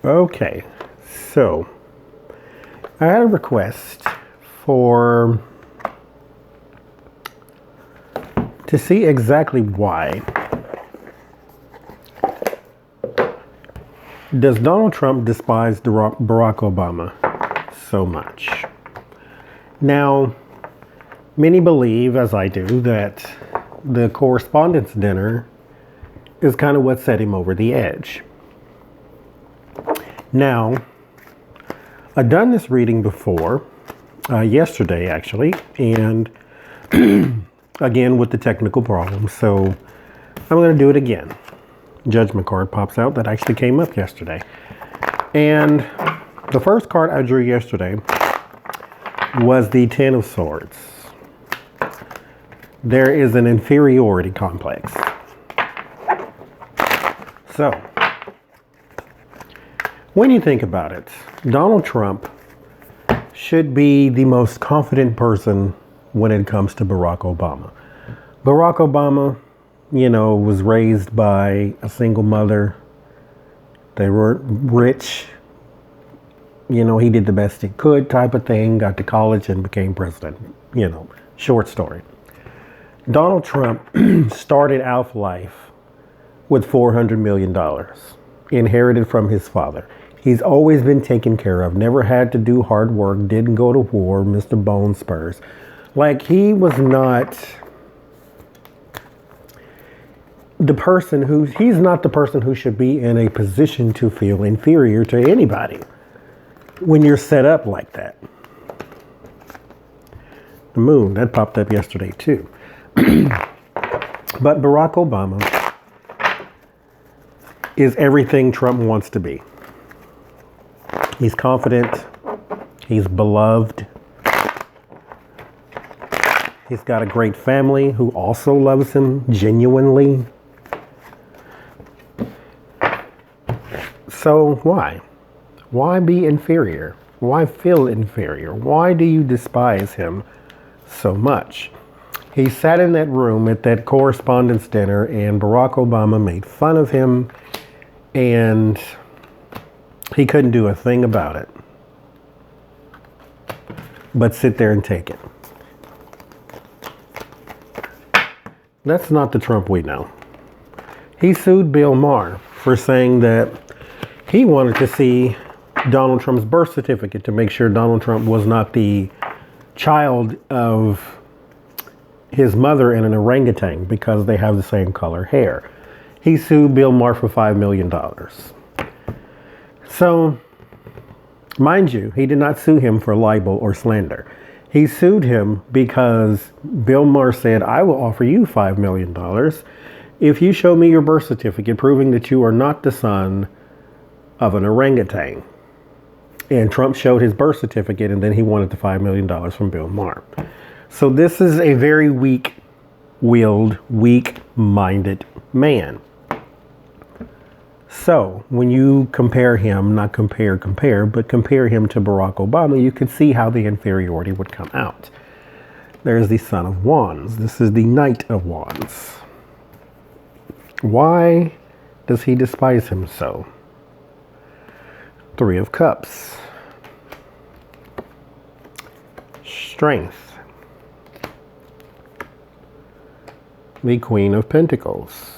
Okay, so I had a request for to see exactly why does Donald Trump despise Barack Obama so much? Now, many believe, as I do, that the correspondence dinner is kind of what set him over the edge. Now, I've done this reading before, yesterday actually, and again with the technical problems, so I'm going to do it again. Judgment card pops out that actually came up yesterday. And the first card I drew yesterday was the Ten of Swords. There is an inferiority complex. So, when you think about it, Donald Trump should be the most confident person when it comes to Barack Obama. Barack Obama, was raised by a single mother. They were rich. He did the best he could type of thing, got to college and became president. Short story. Donald Trump started out life with $400 million, inherited from his father. He's always been taken care of, never had to do hard work, didn't go to war, Mr. Bone Spurs. Like, he was not he's not the person who should be in a position to feel inferior to anybody when you're set up like that. The moon, that popped up yesterday too. But Barack Obama is everything Trump wants to be. He's confident. He's beloved. He's got a great family who also loves him genuinely. So why? Why be inferior? Why feel inferior? Why do you despise him so much? He sat in that room at that correspondence dinner and Barack Obama made fun of him and he couldn't do a thing about it but sit there and take it. That's not the Trump we know. He sued Bill Maher for saying that he wanted to see Donald Trump's birth certificate to make sure Donald Trump was not the child of his mother and an orangutan because they have the same color hair. He sued Bill Maher for $5 million. So, mind you, he did not sue him for libel or slander. He sued him because Bill Maher said, I will offer you $5 million if you show me your birth certificate proving that you are not the son of an orangutan. And Trump showed his birth certificate and then he wanted the $5 million from Bill Maher. So this is a very weak-willed, weak-minded man. So when you compare him, not compare, but compare him to Barack Obama, you can see how the inferiority would come out. There's the Son of Wands. This is the Knight of Wands. Why does he despise him so? Three of Cups. Strength. The Queen of Pentacles.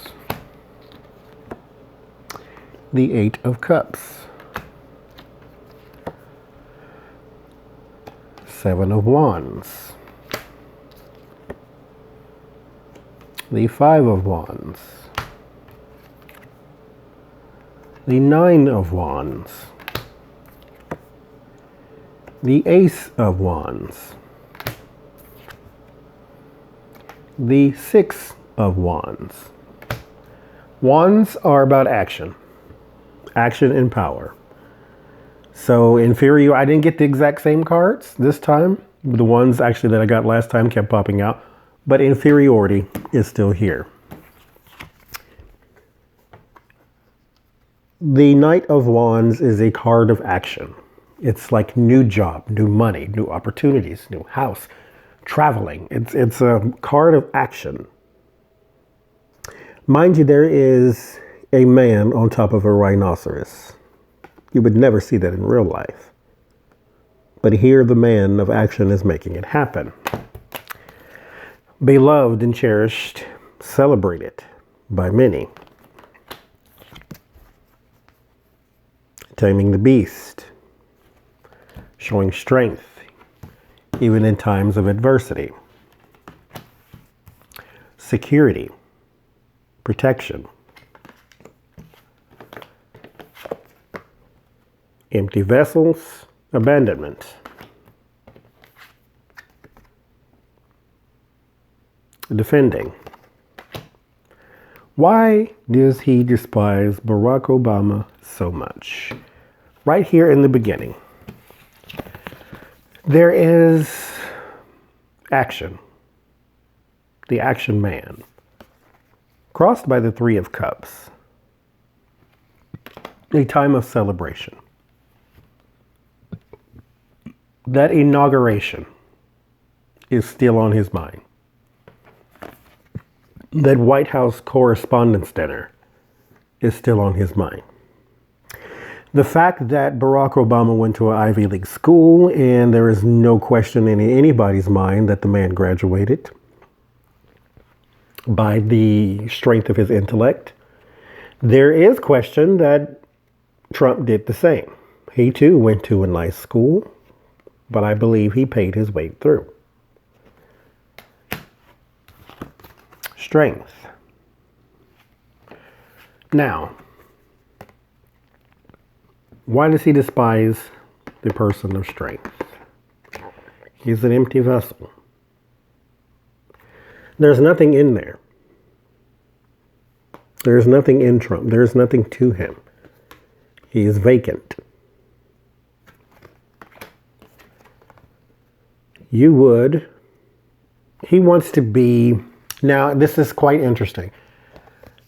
The Eight of Cups. Seven of Wands. The Five of Wands. The Nine of Wands. The Ace of Wands. The Six of Wands. Wands are about action. Action and power. So inferior, I didn't get the exact same cards this time. The ones actually that I got last time kept popping out. But inferiority is still here. The Knight of Wands is a card of action. It's like new job, new money, new opportunities, new house, traveling. It's a card of action. Mind you, there is a man on top of a rhinoceros. You would never see that in real life. But here the man of action is making it happen. Beloved and cherished, celebrated by many. Taming the beast. Showing strength, even in times of adversity. Security. Protection. Empty vessels. Abandonment. Defending. Why does he despise Barack Obama so much? Right here in the beginning, there is action. The action man. Crossed by the Three of Cups. A time of celebration. That inauguration is still on his mind. That White House Correspondents' Dinner is still on his mind. The fact that Barack Obama went to an Ivy League school, and there is no question in anybody's mind that the man graduated by the strength of his intellect. There is question that Trump did the same. He too went to a nice school, but I believe he paid his way through. Strength. Now, why does he despise the person of strength? He's an empty vessel. There's nothing in there. There's nothing in Trump. There's nothing to him. He is vacant. He wants to be, now this is quite interesting.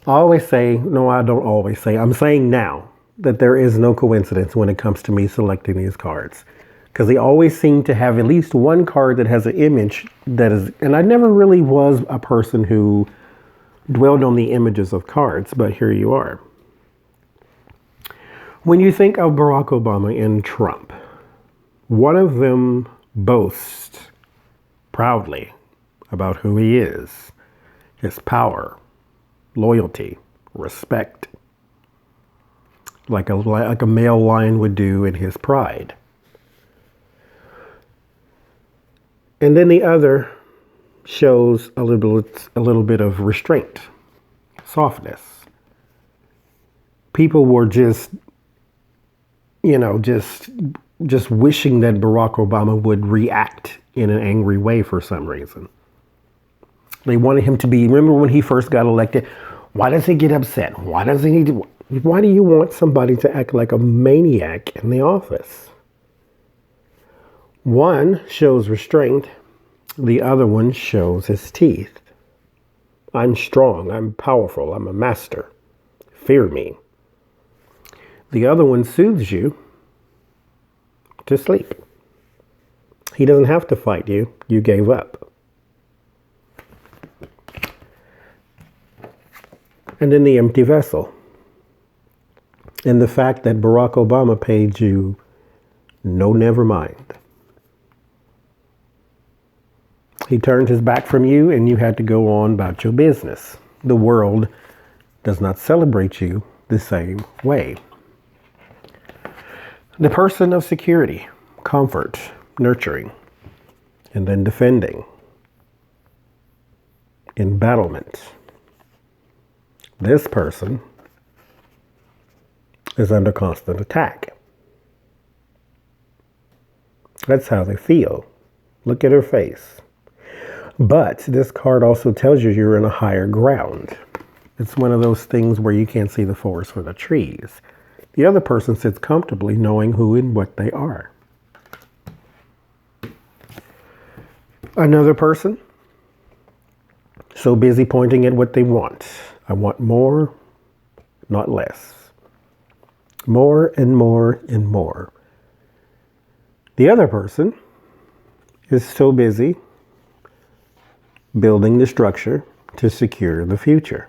I always say, no, I don't always say, I'm saying now that there is no coincidence when it comes to me selecting these cards. Because they always seem to have at least one card that has an image that is, and I never really was a person who dwelled on the images of cards, but here you are. When you think of Barack Obama and Trump, one of them boasts proudly about who he is, his power, loyalty, respect, like a male lion would do in his pride. And then the other shows a little bit of restraint, softness. People were just wishing that Barack Obama would react in an angry way for some reason. They wanted him to be, remember when he first got elected, why does he get upset? Why do you want somebody to act like a maniac in the office? One shows restraint, the other one shows his teeth. I'm strong, I'm powerful, I'm a master. Fear me. The other one soothes you to sleep. He doesn't have to fight you. You gave up. And then the empty vessel. And the fact that Barack Obama paid you no never mind. He turned his back from you and you had to go on about your business. The world does not celebrate you the same way. The person of security, comfort, nurturing, and then defending, embattlement. This person is under constant attack. That's how they feel. Look at her face. But this card also tells you you're in a higher ground. It's one of those things where you can't see the forest for the trees. The other person sits comfortably knowing who and what they are. Another person, so busy pointing at what they want. I want more, not less. More and more and more. The other person is so busy building the structure to secure the future.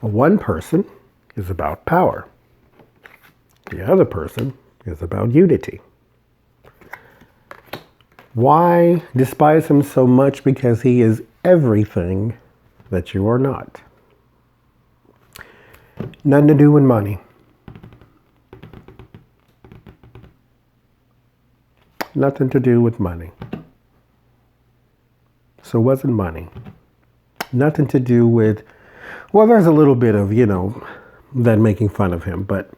One person is about power. The other person is about unity. Why despise him so much? Because he is everything that you are not. Nothing to do with money. Nothing to do with money. So it wasn't money. Nothing to do with, well, there's a little bit of, that making fun of him, but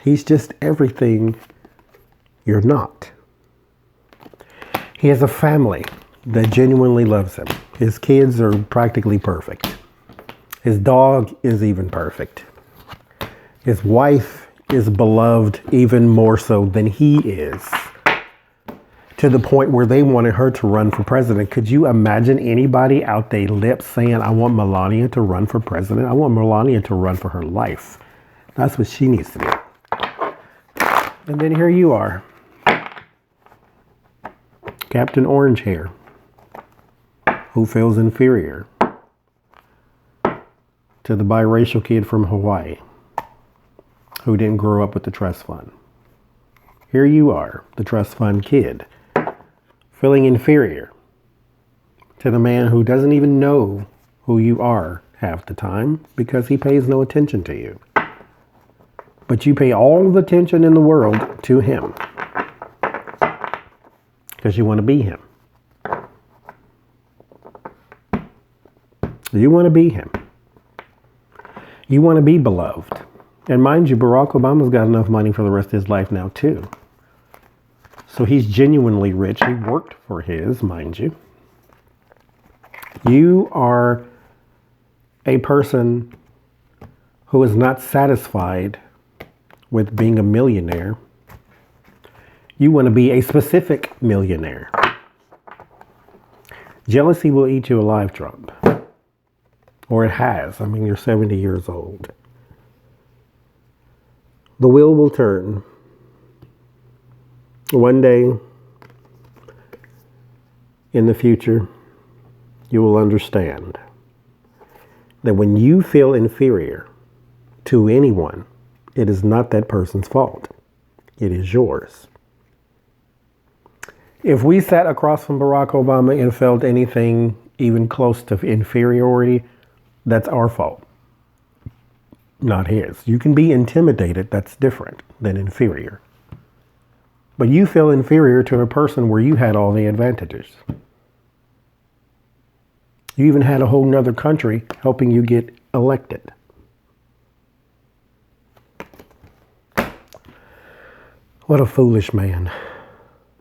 he's just everything you're not. He has a family that genuinely loves him. His kids are practically perfect. His dog is even perfect. His wife is beloved even more so than he is, to the point where they wanted her to run for president. Could you imagine anybody out their lips saying, I want Melania to run for president? I want Melania to run for her life. That's what she needs to do. And then here you are, Captain Orange Hair, who feels inferior to the biracial kid from Hawaii who didn't grow up with the trust fund. Here you are, the trust fund kid, feeling inferior to the man who doesn't even know who you are half the time because he pays no attention to you. But you pay all the attention in the world to him because you want to be him. You want to be him. You want to be beloved. And mind you, Barack Obama's got enough money for the rest of his life now too. So he's genuinely rich. He worked for his, mind you. You are a person who is not satisfied with being a millionaire. You want to be a specific millionaire. Jealousy will eat you alive, Trump. Or it has. I mean, you're 70 years old. The wheel will turn. One day in the future, you will understand that when you feel inferior to anyone, it is not that person's fault. It is yours. If we sat across from Barack Obama and felt anything even close to inferiority, that's our fault, not his. You can be intimidated. That's different than inferior. But you feel inferior to a person where you had all the advantages. You even had a whole nother country helping you get elected. What a foolish man.